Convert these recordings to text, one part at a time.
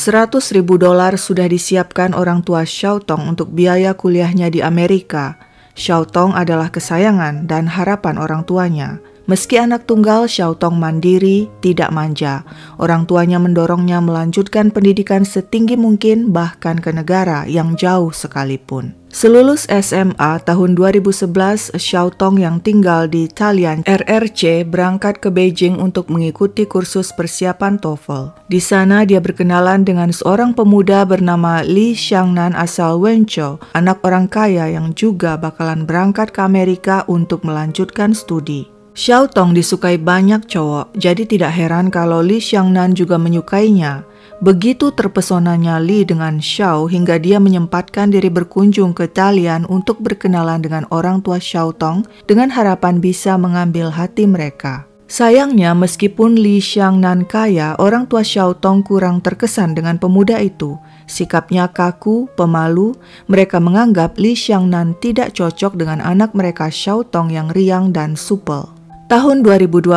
$100.000 sudah disiapkan orang tua Xiao Tong untuk biaya kuliahnya di Amerika. Xiao Tong adalah kesayangan dan harapan orang tuanya. Meski anak tunggal, Xiao Tong mandiri, tidak manja. Orang tuanya mendorongnya melanjutkan pendidikan setinggi mungkin, bahkan ke negara yang jauh sekalipun. Selulus SMA tahun 2011, Xiao Tong yang tinggal di Talian RRC berangkat ke Beijing untuk mengikuti kursus persiapan TOEFL. Di sana dia berkenalan dengan seorang pemuda bernama Li Xiangnan asal Wenzhou, anak orang kaya yang juga bakalan berangkat ke Amerika untuk melanjutkan studi. Xiao Tong disukai banyak cowok, jadi tidak heran kalau Li Xiangnan juga menyukainya. Begitu terpesonanya Li dengan Xiao hingga dia menyempatkan diri berkunjung ke Talian untuk berkenalan dengan orang tua Xiao Tong dengan harapan bisa mengambil hati mereka. Sayangnya, meskipun Li Xiangnan kaya, orang tua Xiao Tong kurang terkesan dengan pemuda itu. Sikapnya kaku, pemalu, mereka menganggap Li Xiangnan tidak cocok dengan anak mereka Xiao Tong yang riang dan supel. Tahun 2012,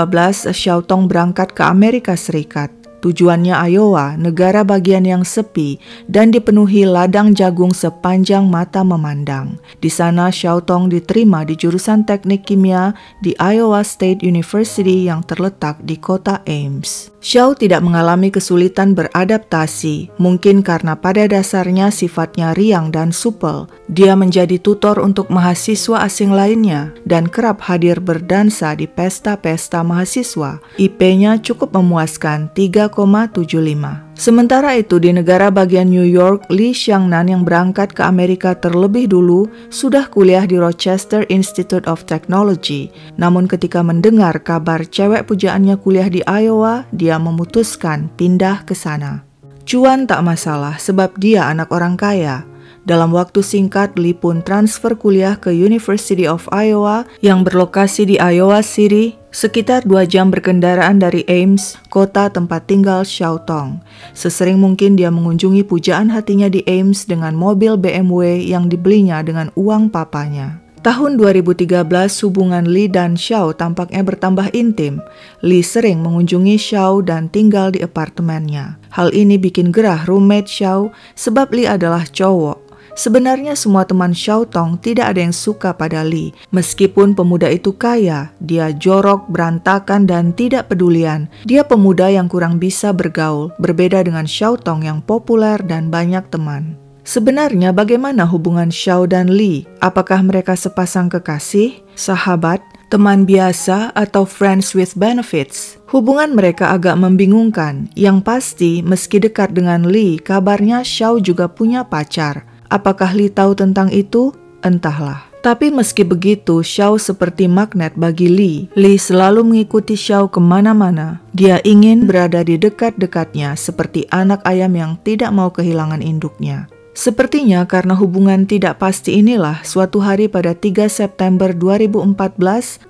Xiao Tong berangkat ke Amerika Serikat. Tujuannya Iowa, negara bagian yang sepi dan dipenuhi ladang jagung sepanjang mata memandang. Di sana Xiao Tong diterima di jurusan teknik kimia di Iowa State University yang terletak di kota Ames. Xiao tidak mengalami kesulitan beradaptasi, mungkin karena pada dasarnya sifatnya riang dan supel. Dia menjadi tutor untuk mahasiswa asing lainnya dan kerap hadir berdansa di pesta-pesta mahasiswa. IP-nya cukup memuaskan 3,75. Sementara itu di negara bagian New York, Li Xiangnan yang berangkat ke Amerika terlebih dulu sudah kuliah di Rochester Institute of Technology. Namun ketika mendengar kabar cewek pujaannya kuliah di Iowa, dia memutuskan pindah ke sana. Cuan tak masalah sebab dia anak orang kaya. Dalam waktu singkat, Li pun transfer kuliah ke University of Iowa yang berlokasi di Iowa City, sekitar 2 jam berkendaraan dari Ames, kota tempat tinggal Xiao Tong. Sesering mungkin dia mengunjungi pujaan hatinya di Ames dengan mobil BMW yang dibelinya dengan uang papanya. Tahun 2013, hubungan Li dan Xiao tampaknya bertambah intim. Li sering mengunjungi Xiao dan tinggal di apartemennya. Hal ini bikin gerah roommate Xiao sebab Li adalah cowok. Sebenarnya semua teman Xiao Tong tidak ada yang suka pada Li. Meskipun pemuda itu kaya, dia jorok, berantakan, dan tidak pedulian. Dia pemuda yang kurang bisa bergaul, berbeda dengan Xiao Tong yang populer dan banyak teman. Sebenarnya bagaimana hubungan Xiao dan Li? Apakah mereka sepasang kekasih, sahabat, teman biasa, atau friends with benefits? Hubungan mereka agak membingungkan. Yang pasti, meski dekat dengan Li, kabarnya Xiao juga punya pacar. Apakah Li tahu tentang itu? Entahlah. Tapi meski begitu, Xiao seperti magnet bagi Li. Li selalu mengikuti Xiao kemana-mana. Dia ingin berada di dekat-dekatnya seperti anak ayam yang tidak mau kehilangan induknya. Sepertinya karena hubungan tidak pasti inilah, suatu hari pada 3 September 2014,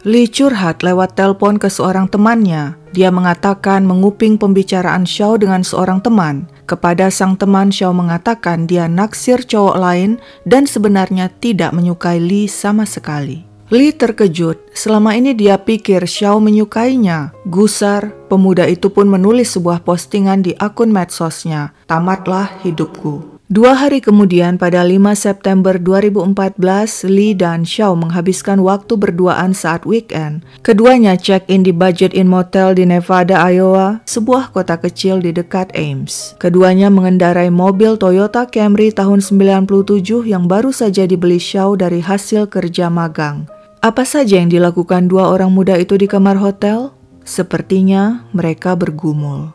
Li curhat lewat telepon ke seorang temannya. Dia mengatakan menguping pembicaraan Xiao dengan seorang teman. Kepada sang teman, Xiao mengatakan dia naksir cowok lain dan sebenarnya tidak menyukai Li sama sekali. Li terkejut. Selama ini dia pikir Xiao menyukainya. Gusar, pemuda itu pun menulis sebuah postingan di akun medsosnya. "Tamatlah hidupku." 2 hari kemudian pada 5 September 2014, Li dan Xiao menghabiskan waktu berduaan saat weekend. Keduanya check-in di Budget Inn Motel di Nevada, Iowa, sebuah kota kecil di dekat Ames. Keduanya mengendarai mobil Toyota Camry tahun 97 yang baru saja dibeli Xiao dari hasil kerja magang. Apa saja yang dilakukan 2 orang muda itu di kamar hotel? Sepertinya mereka bergumul.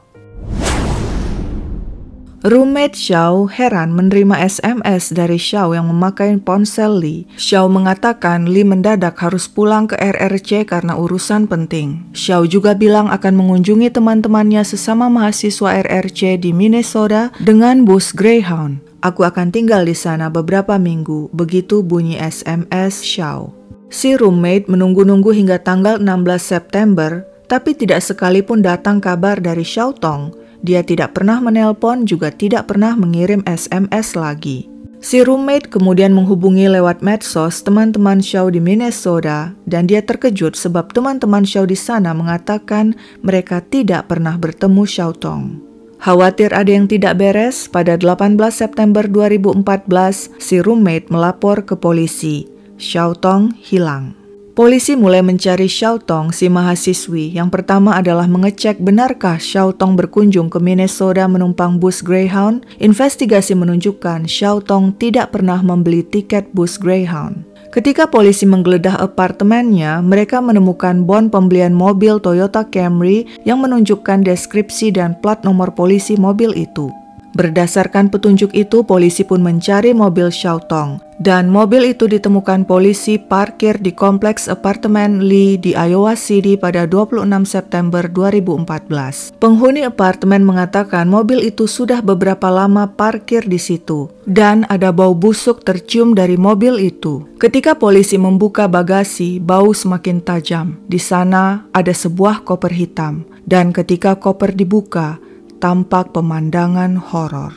Roommate Xiao heran menerima SMS dari Xiao yang memakai ponsel Li. Xiao mengatakan Li mendadak harus pulang ke RRC karena urusan penting. Xiao juga bilang akan mengunjungi teman-temannya sesama mahasiswa RRC di Minnesota dengan bus Greyhound. "Aku akan tinggal di sana beberapa minggu," begitu bunyi SMS Xiao. Si roommate menunggu-nunggu hingga tanggal 16 September, tapi tidak sekalipun datang kabar dari Xiao Tong. Dia tidak pernah menelpon, juga tidak pernah mengirim SMS lagi. Si roommate kemudian menghubungi lewat medsos teman-teman Xiao di Minnesota, dan dia terkejut sebab teman-teman Xiao di sana mengatakan mereka tidak pernah bertemu Xiao Tong. Khawatir ada yang tidak beres, pada 18 September 2014, si roommate melapor ke polisi. Xiao Tong hilang. Polisi mulai mencari Xiao Tong, si mahasiswi. Yang pertama adalah mengecek benarkah Xiao Tong berkunjung ke Minnesota menumpang bus Greyhound. Investigasi menunjukkan Xiao Tong tidak pernah membeli tiket bus Greyhound. Ketika polisi menggeledah apartemennya, mereka menemukan bon pembelian mobil Toyota Camry yang menunjukkan deskripsi dan plat nomor polisi mobil itu. Berdasarkan petunjuk itu, polisi pun mencari mobil Xiao Tong. Dan mobil itu ditemukan polisi parkir di kompleks apartemen Lee di Iowa City pada 26 September 2014. Penghuni apartemen mengatakan mobil itu sudah beberapa lama parkir di situ. Dan ada bau busuk tercium dari mobil itu. Ketika polisi membuka bagasi, bau semakin tajam. Di sana ada sebuah koper hitam. Dan ketika koper dibuka, tampak pemandangan horor.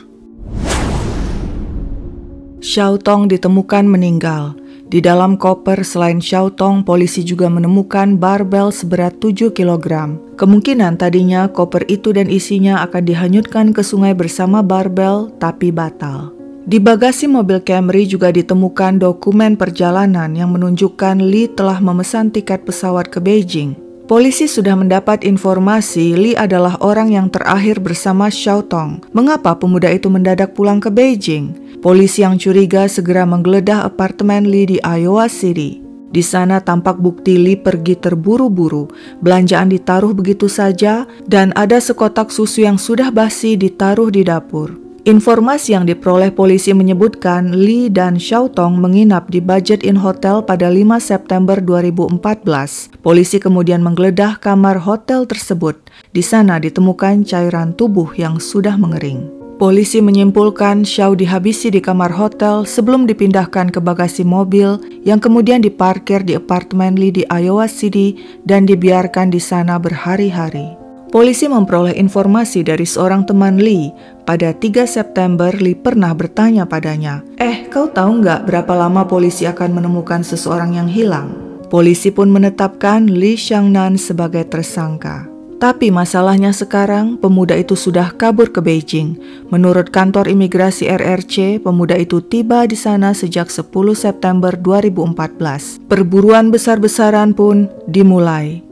Xiao Tong ditemukan meninggal. Di dalam koper selain Xiao Tong, polisi juga menemukan barbel seberat 7 kg. Kemungkinan tadinya koper itu dan isinya akan dihanyutkan ke sungai bersama barbel, tapi batal. Di bagasi mobil Camry juga ditemukan dokumen perjalanan yang menunjukkan Lee telah memesan tiket pesawat ke Beijing. Polisi sudah mendapat informasi Lee adalah orang yang terakhir bersama Xiao Tong. Mengapa pemuda itu mendadak pulang ke Beijing? Polisi yang curiga segera menggeledah apartemen Lee di Iowa City. Di sana tampak bukti Lee pergi terburu-buru, belanjaan ditaruh begitu saja, dan ada sekotak susu yang sudah basi ditaruh di dapur. Informasi yang diperoleh polisi menyebutkan Lee dan Xiao Tong menginap di Budget Inn Hotel pada 5 September 2014. Polisi kemudian menggeledah kamar hotel tersebut. Di sana ditemukan cairan tubuh yang sudah mengering. Polisi menyimpulkan Xiao dihabisi di kamar hotel sebelum dipindahkan ke bagasi mobil yang kemudian diparkir di apartemen Lee di Iowa City dan dibiarkan di sana berhari-hari. Polisi memperoleh informasi dari seorang teman Lee. Pada 3 September, Lee pernah bertanya padanya, kau tahu nggak berapa lama polisi akan menemukan seseorang yang hilang? Polisi pun menetapkan Lee Xiangnan sebagai tersangka. Tapi masalahnya sekarang, pemuda itu sudah kabur ke Beijing. Menurut kantor imigrasi RRC, pemuda itu tiba di sana sejak 10 September 2014. Perburuan besar-besaran pun dimulai.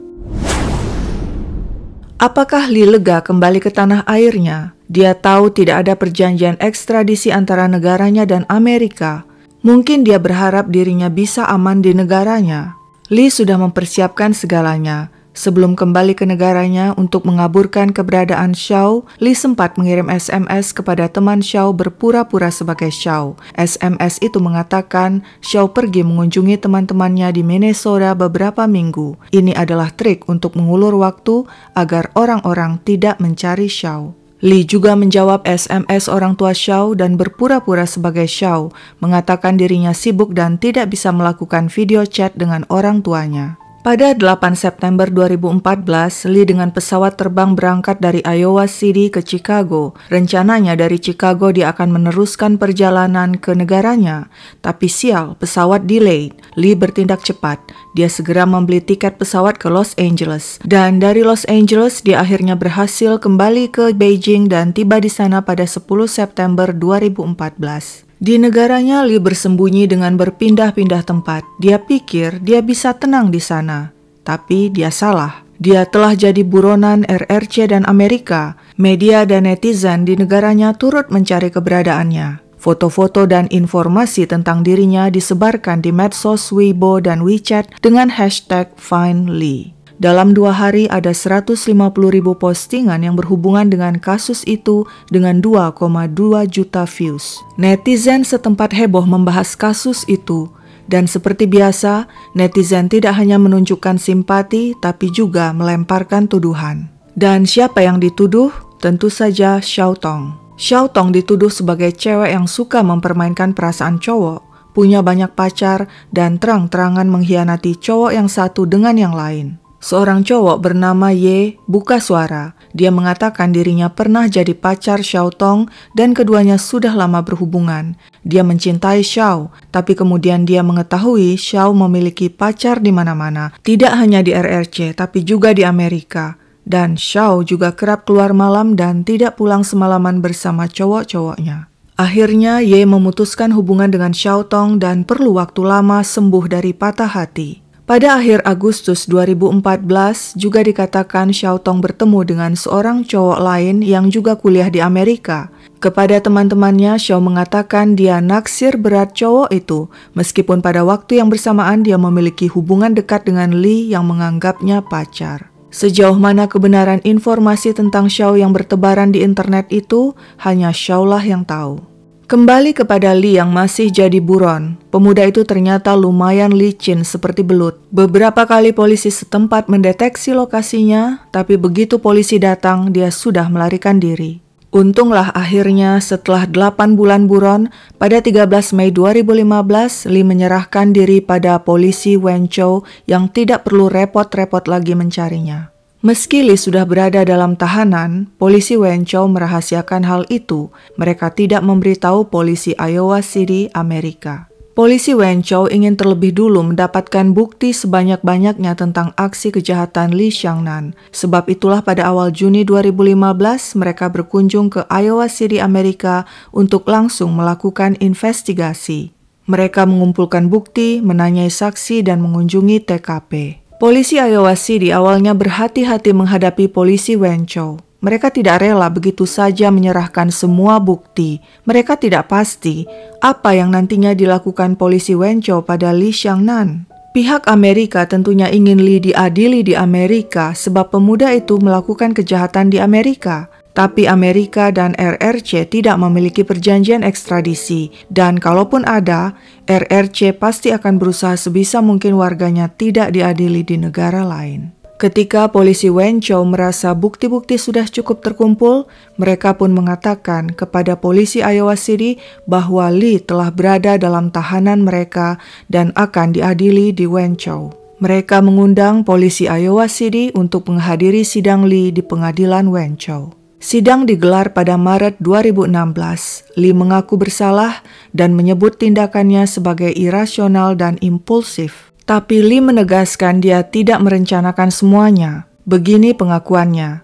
Apakah Lee lega kembali ke tanah airnya? Dia tahu tidak ada perjanjian ekstradisi antara negaranya dan Amerika. Mungkin dia berharap dirinya bisa aman di negaranya. Lee sudah mempersiapkan segalanya. Sebelum kembali ke negaranya untuk mengaburkan keberadaan Xiao, Lee sempat mengirim SMS kepada teman Xiao berpura-pura sebagai Xiao. SMS itu mengatakan Xiao pergi mengunjungi teman-temannya di Minnesota beberapa minggu. Ini adalah trik untuk mengulur waktu agar orang-orang tidak mencari Xiao. Lee juga menjawab SMS orang tua Xiao dan berpura-pura sebagai Xiao, mengatakan dirinya sibuk dan tidak bisa melakukan video chat dengan orang tuanya. Pada 8 September 2014, Lee dengan pesawat terbang berangkat dari Iowa City ke Chicago. Rencananya dari Chicago dia akan meneruskan perjalanan ke negaranya. Tapi sial, pesawat delayed. Lee bertindak cepat. Dia segera membeli tiket pesawat ke Los Angeles. Dan dari Los Angeles, dia akhirnya berhasil kembali ke Beijing dan tiba di sana pada 10 September 2014. Di negaranya, Lee bersembunyi dengan berpindah-pindah tempat. Dia pikir dia bisa tenang di sana. Tapi dia salah. Dia telah jadi buronan RRC dan Amerika. Media dan netizen di negaranya turut mencari keberadaannya. Foto-foto dan informasi tentang dirinya disebarkan di medsos Weibo dan WeChat dengan hashtag #FindLee. Dalam 2 hari ada 150.000 postingan yang berhubungan dengan kasus itu dengan 2,2 juta views. Netizen setempat heboh membahas kasus itu. Dan seperti biasa, netizen tidak hanya menunjukkan simpati tapi juga melemparkan tuduhan. Dan siapa yang dituduh? Tentu saja Xiao Tong. Xiao Tong dituduh sebagai cewek yang suka mempermainkan perasaan cowok, punya banyak pacar, dan terang-terangan mengkhianati cowok yang satu dengan yang lain. Seorang cowok bernama Ye buka suara. Dia mengatakan dirinya pernah jadi pacar Xiao Tong dan keduanya sudah lama berhubungan. Dia mencintai Xiao, tapi kemudian dia mengetahui Xiao memiliki pacar di mana-mana. Tidak hanya di RRC, tapi juga di Amerika. Dan Xiao juga kerap keluar malam dan tidak pulang semalaman bersama cowok-cowoknya. Akhirnya Ye memutuskan hubungan dengan Xiao Tong dan perlu waktu lama sembuh dari patah hati. Pada akhir Agustus 2014 juga dikatakan Xiao Tong bertemu dengan seorang cowok lain yang juga kuliah di Amerika. Kepada teman-temannya, Xiao mengatakan dia naksir berat cowok itu, meskipun pada waktu yang bersamaan dia memiliki hubungan dekat dengan Li yang menganggapnya pacar. Sejauh mana kebenaran informasi tentang Xiao yang bertebaran di internet itu, hanya Xiao lah yang tahu. Kembali kepada Li yang masih jadi buron, pemuda itu ternyata lumayan licin seperti belut. Beberapa kali polisi setempat mendeteksi lokasinya, tapi begitu polisi datang, dia sudah melarikan diri. Untunglah akhirnya setelah 8 bulan buron, pada 13 Mei 2015, Li menyerahkan diri pada polisi Wenzhou yang tidak perlu repot-repot lagi mencarinya. Meski Li sudah berada dalam tahanan, polisi Wenzhou merahasiakan hal itu. Mereka tidak memberitahu polisi Iowa City, Amerika. Polisi Wenzhou ingin terlebih dulu mendapatkan bukti sebanyak-banyaknya tentang aksi kejahatan Li Xiangnan. Sebab itulah pada awal Juni 2015 mereka berkunjung ke Iowa City, Amerika untuk langsung melakukan investigasi. Mereka mengumpulkan bukti, menanyai saksi, dan mengunjungi TKP. Polisi Iowa City awalnya berhati-hati menghadapi polisi Wenzhou. Mereka tidak rela begitu saja menyerahkan semua bukti. Mereka tidak pasti apa yang nantinya dilakukan polisi Wenzhou pada Li Xiangnan. Pihak Amerika tentunya ingin Li diadili di Amerika sebab pemuda itu melakukan kejahatan di Amerika. Tapi Amerika dan RRC tidak memiliki perjanjian ekstradisi. Dan kalaupun ada, RRC pasti akan berusaha sebisa mungkin warganya tidak diadili di negara lain. Ketika polisi Wenzhou merasa bukti-bukti sudah cukup terkumpul, mereka pun mengatakan kepada polisi Iowa City bahwa Li telah berada dalam tahanan mereka dan akan diadili di Wenzhou. Mereka mengundang polisi Iowa City untuk menghadiri sidang Li di pengadilan Wenzhou. Sidang digelar pada Maret 2016. Li mengaku bersalah dan menyebut tindakannya sebagai irasional dan impulsif. Tapi Li menegaskan dia tidak merencanakan semuanya. Begini pengakuannya.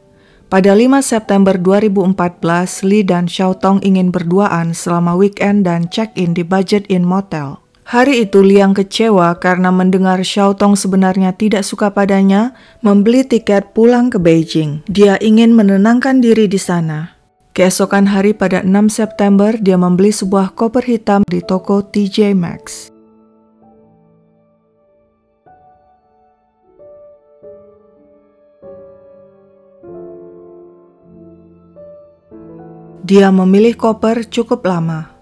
Pada 5 September 2014, Li dan Xiao Tong ingin berduaan selama weekend dan check-in di Budget Inn Motel. Hari itu Li yang kecewa karena mendengar Xiao Tong sebenarnya tidak suka padanya, membeli tiket pulang ke Beijing. Dia ingin menenangkan diri di sana. Keesokan hari pada 6 September, dia membeli sebuah koper hitam di toko TJ Maxx. Dia memilih koper cukup lama.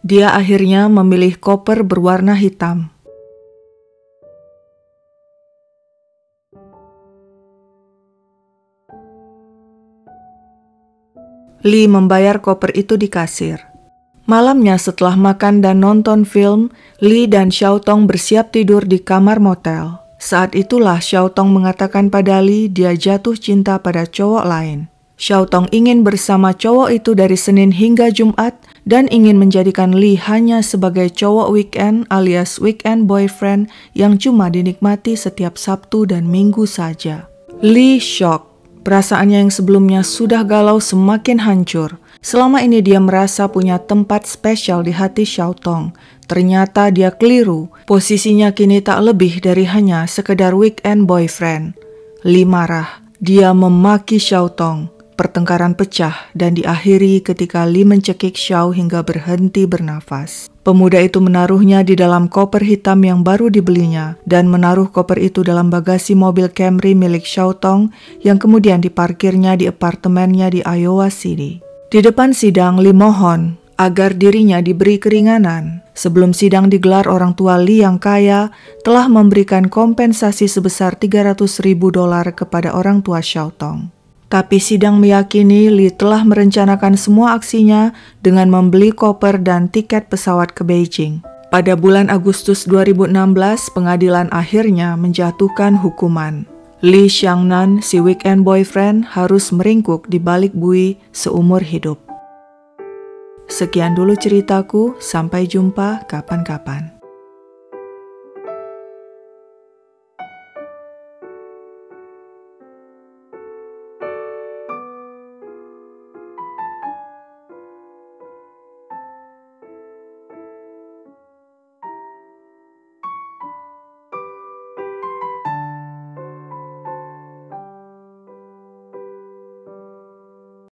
Dia akhirnya memilih koper berwarna hitam. Li membayar koper itu di kasir. Malamnya setelah makan dan nonton film, Li dan Xiao Tong bersiap tidur di kamar motel. Saat itulah Xiao Tong mengatakan pada Li dia jatuh cinta pada cowok lain. Xiao Tong ingin bersama cowok itu dari Senin hingga Jumat dan ingin menjadikan Li hanya sebagai cowok weekend alias weekend boyfriend yang cuma dinikmati setiap Sabtu dan Minggu saja. Li shock. Perasaannya yang sebelumnya sudah galau semakin hancur. Selama ini dia merasa punya tempat spesial di hati Xiao Tong. Ternyata dia keliru. Posisinya kini tak lebih dari hanya sekedar weekend boyfriend. Li marah. Dia memaki Xiao Tong. Pertengkaran pecah dan diakhiri ketika Li mencekik Xiao hingga berhenti bernafas. Pemuda itu menaruhnya di dalam koper hitam yang baru dibelinya dan menaruh koper itu dalam bagasi mobil Camry milik Xiao Tong yang kemudian diparkirnya di apartemennya di Iowa City. Di depan sidang, Lee mohon agar dirinya diberi keringanan. Sebelum sidang digelar, orang tua Lee yang kaya telah memberikan kompensasi sebesar $300.000 kepada orang tua Xiaotong. Tapi sidang meyakini Lee telah merencanakan semua aksinya dengan membeli koper dan tiket pesawat ke Beijing. Pada bulan Agustus 2016, pengadilan akhirnya menjatuhkan hukuman. Lee Xiangnan, si weekend boyfriend, harus meringkuk di balik bui seumur hidup. Sekian dulu ceritaku, sampai jumpa kapan-kapan.